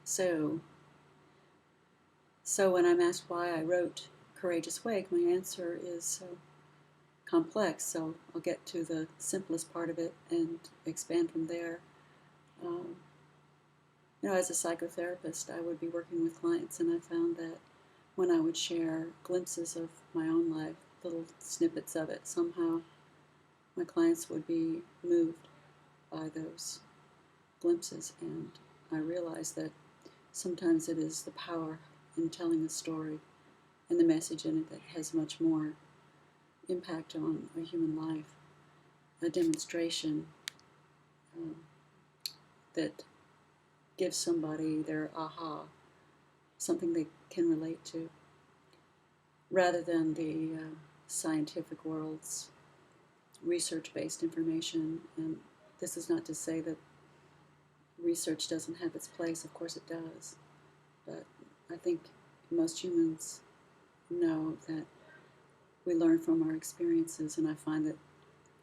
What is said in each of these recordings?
So, so when I'm asked why I wrote Courageous Wake, my answer is complex. So I'll get to the simplest part of it and expand from there. Um, as a psychotherapist, I would be working with clients, and I found that when I would share glimpses of my own life, little snippets of it, somehow my clients would be moved by those glimpses. And I realized that sometimes it is the power in telling a story and the message in it that has much more impact on a human life. A demonstration um, that gives somebody their aha, something they can relate to, rather than the scientific world's research-based information. And this is not to say that research doesn't have its place. Of course it does. But I think most humans know that we learn from our experiences, and I find that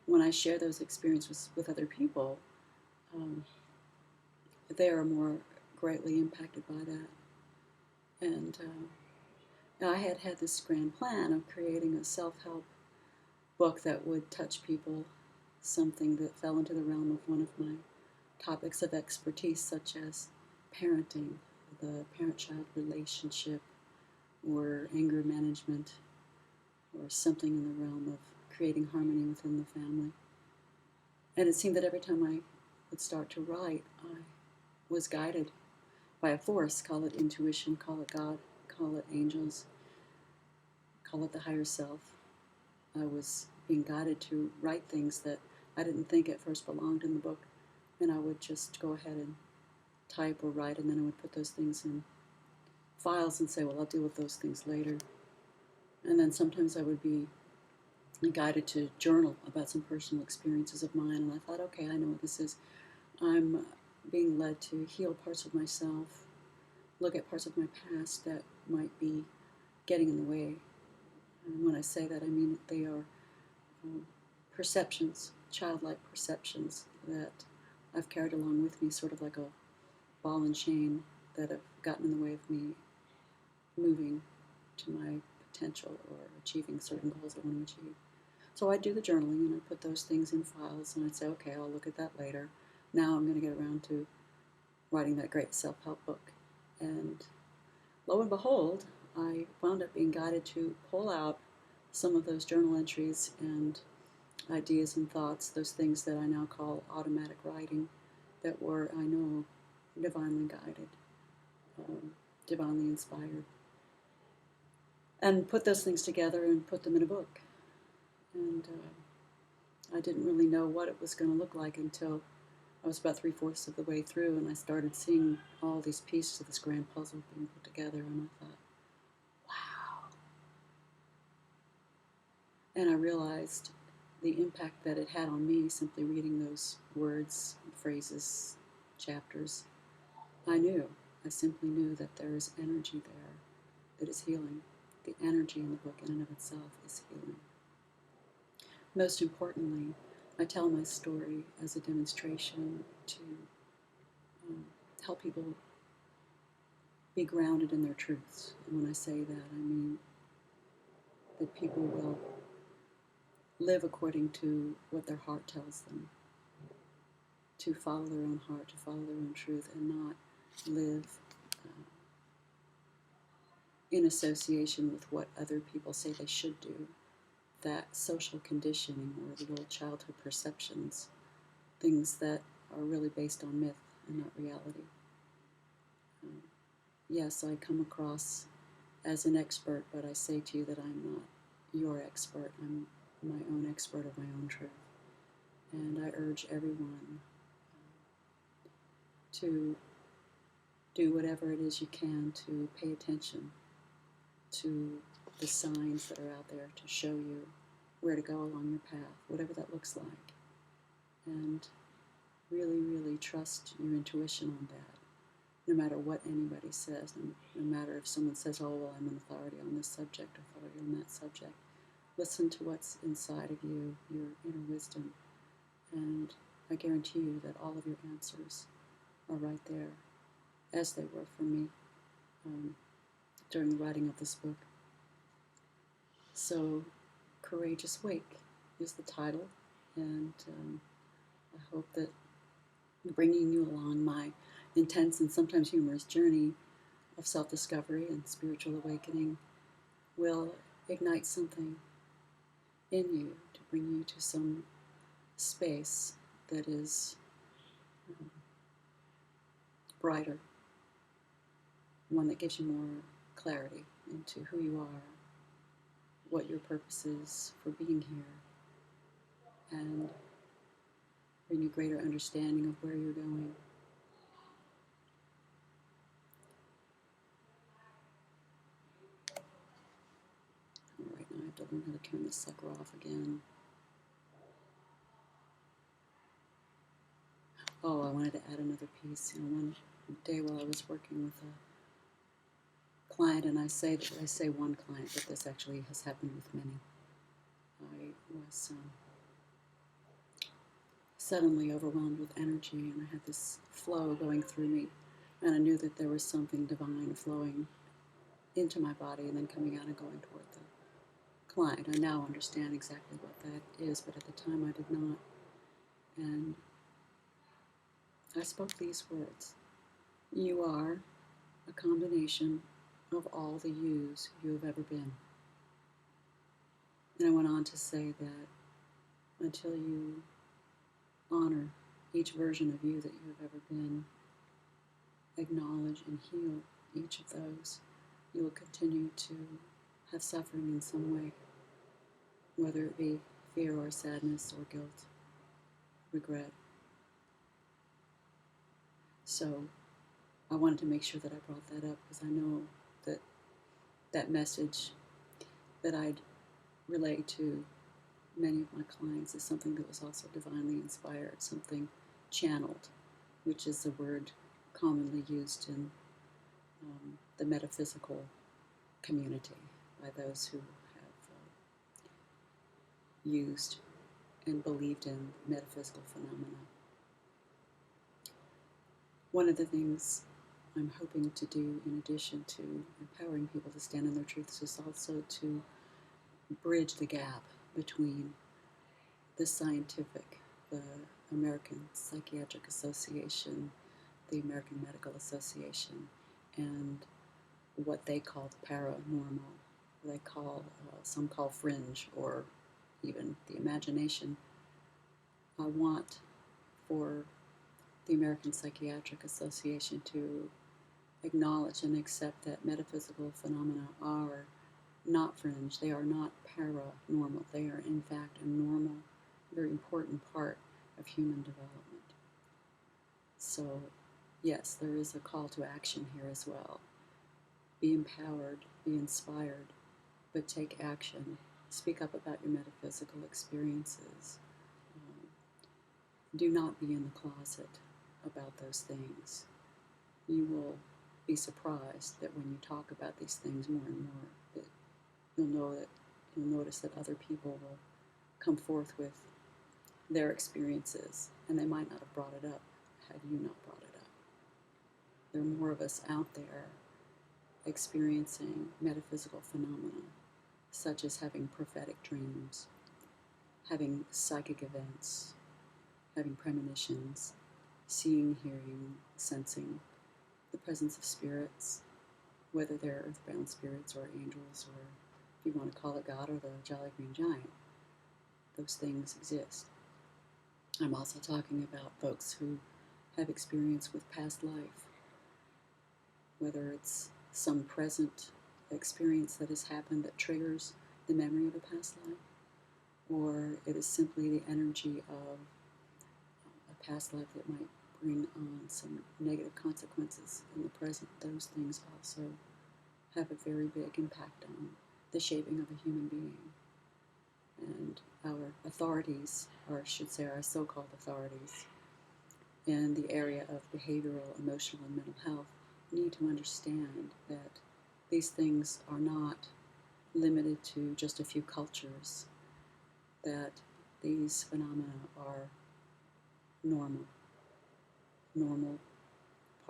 when I share those experiences with other people, um, they are more greatly impacted by that. And I had had this grand plan of creating a self-help book that would touch people, something that fell into the realm of one of my topics of expertise, such as parenting, the parent-child relationship, or anger management, or something in the realm of creating harmony within the family. And it seemed that every time I would start to write, I was guided by a force. Call it intuition, call it God, call it angels, call it the higher self. I was being guided to write things that I didn't think at first belonged in the book, and I would just go ahead and type or write, and then I would put those things in files and say, well, I'll deal with those things later. And then sometimes I would be guided to journal about some personal experiences of mine, and I thought, okay, I know what this is. I'm being led to heal parts of myself, look at parts of my past that might be getting in the way. And when I say that, I mean that they are perceptions, childlike perceptions that I've carried along with me, sort of like a ball and chain that have gotten in the way of me moving to my potential or achieving certain goals I want to achieve. So I do the journaling, and I put those things in files, and I'd say, okay, I'll look at that later. Now I'm going to get around to writing that great self-help book. And lo and behold, I wound up being guided to pull out some of those journal entries and ideas and thoughts, those things that I now call automatic writing, that were, I know, divinely guided, divinely inspired, and put those things together and put them in a book. And I didn't really know what it was going to look like until I was about 3/4 of the way through, and I started seeing all these pieces of this grand puzzle being put together, and I thought, wow. And I realized the impact that it had on me simply reading those words, phrases, chapters. I simply knew that there is energy there that is healing. The energy in the book in and of itself is healing. Most importantly, I tell my story as a demonstration to help people be grounded in their truths. And when I say that, I mean that people will live according to what their heart tells them, to follow their own heart, to follow their own truth, and not live in association with what other people say they should do. That social conditioning or little childhood perceptions, things that are really based on myth and not reality. Yes, I come across as an expert, but I say to you that I'm not your expert. I'm my own expert of my own truth. And I urge everyone to do whatever it is you can to pay attention to the signs that are out there to show you where to go along your path, whatever that looks like. And really, really trust your intuition on that, no matter what anybody says, no matter if someone says, oh, well, I'm an authority on this subject, authority on that subject. Listen to what's inside of you, your inner wisdom, and I guarantee you that all of your answers are right there. as they were for me during the writing of this book. So, Courageous Wake is the title, and I hope that bringing you along my intense and sometimes humorous journey of self-discovery and spiritual awakening will ignite something in you to bring you to some space that is brighter, one that gives you more clarity into who you are, what your purpose is for being here, and bring you greater understanding of where you're going. All right, now I have to learn how to turn this sucker off again. Oh, I wanted to add another piece. One day while I was working with a client, and I say one client, but this actually has happened with many. I was suddenly overwhelmed with energy, and I had this flow going through me, and I knew that there was something divine flowing into my body and then coming out and going toward the client. I now understand exactly what that is, but at the time I did not. And I spoke these words: "You are a combination of all the yous you have ever been." And I went on to say that until you honor each version of you that you have ever been, acknowledge and heal each of those, you will continue to have suffering in some way, whether it be fear or sadness or guilt, regret. So I wanted to make sure that I brought that up because I know that that message that I'd relay to many of my clients is something that was also divinely inspired, something channeled, which is a word commonly used in the metaphysical community by those who have used and believed in metaphysical phenomena. One of the things I'm hoping to do, in addition to empowering people to stand in their truths, is also to bridge the gap between the scientific, the American Psychiatric Association, the American Medical Association, and what they call the paranormal, they call, some call fringe, or even the imagination. I want for the American Psychiatric Association to acknowledge and accept that metaphysical phenomena are not fringe, they are not paranormal, they are in fact a normal, very important part of human development. So yes, there is a call to action here as well. Be empowered, be inspired, but take action. Speak up about your metaphysical experiences. Do not be in the closet about those things. You will be surprised that when you talk about these things more and more, that you'll notice that other people will come forth with their experiences, and they might not have brought it up had you not brought it up. There are more of us out there experiencing metaphysical phenomena, such as having prophetic dreams, having psychic events, having premonitions, seeing, hearing, sensing the presence of spirits, whether they're earthbound spirits or angels, or if you want to call it God or the Jolly Green Giant. Those things exist. I'm also talking about folks who have experience with past life, whether it's some present experience that has happened that triggers the memory of a past life, or it is simply the energy of a past life that might bring on some negative consequences in the present. Those things also have a very big impact on the shaping of a human being. And our authorities, or I should say our so-called authorities, in the area of behavioral, emotional, and mental health need to understand that these things are not limited to just a few cultures, that these phenomena are normal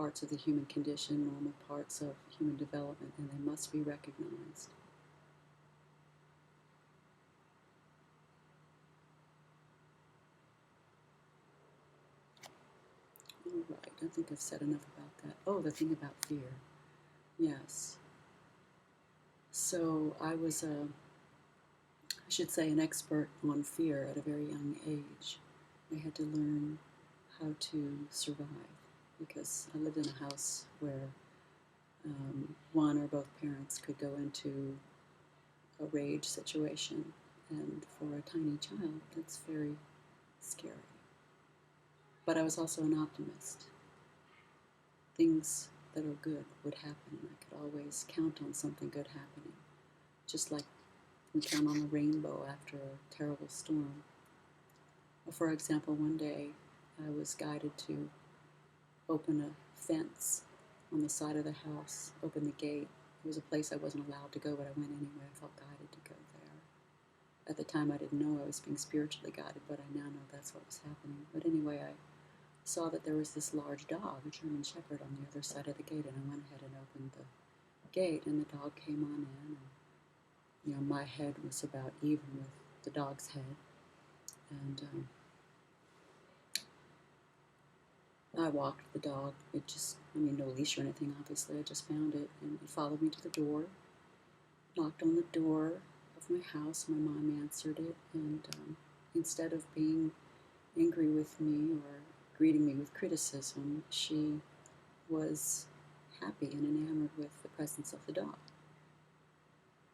parts of the human condition, normal parts of human development, and they must be recognized. All right, I think I've said enough about that. Oh, the thing about fear. Yes. So I was I should say, an expert on fear at a very young age. I had to learn how to survive because I lived in a house where one or both parents could go into a rage situation, and for a tiny child, that's very scary. But I was also an optimist. Things that are good would happen, and I could always count on something good happening, just like we count on a rainbow after a terrible storm. For example, one day I was guided to open a fence on the side of the house, open the gate. It was a place I wasn't allowed to go, but I went anyway. I felt guided to go there. At the time, I didn't know I was being spiritually guided, but I now know that's what was happening. But anyway, I saw that there was this large dog, a German Shepherd, on the other side of the gate, and I went ahead and opened the gate, and the dog came on in. And, my head was about even with the dog's head, and I walked the dog. No leash or anything, obviously. I just found it, and it followed me to the door, knocked on the door of my house. My mom answered it, and instead of being angry with me or greeting me with criticism, she was happy and enamored with the presence of the dog.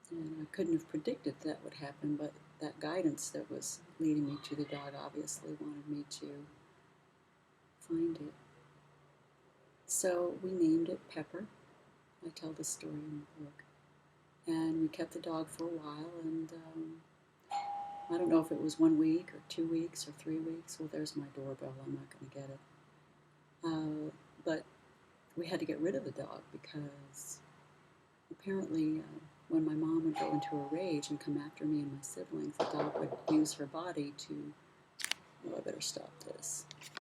And I couldn't have predicted that would happen, but that guidance that was leading me to the dog obviously wanted me to find it. So we named it Pepper. I tell this story in the book. And we kept the dog for a while, and I don't know if it was 1 week or 2 weeks or 3 weeks. Well, there's my doorbell. I'm not going to get it. But we had to get rid of the dog because apparently when my mom would go into a rage and come after me and my siblings, the dog would use her body to... Oh, I better stop this.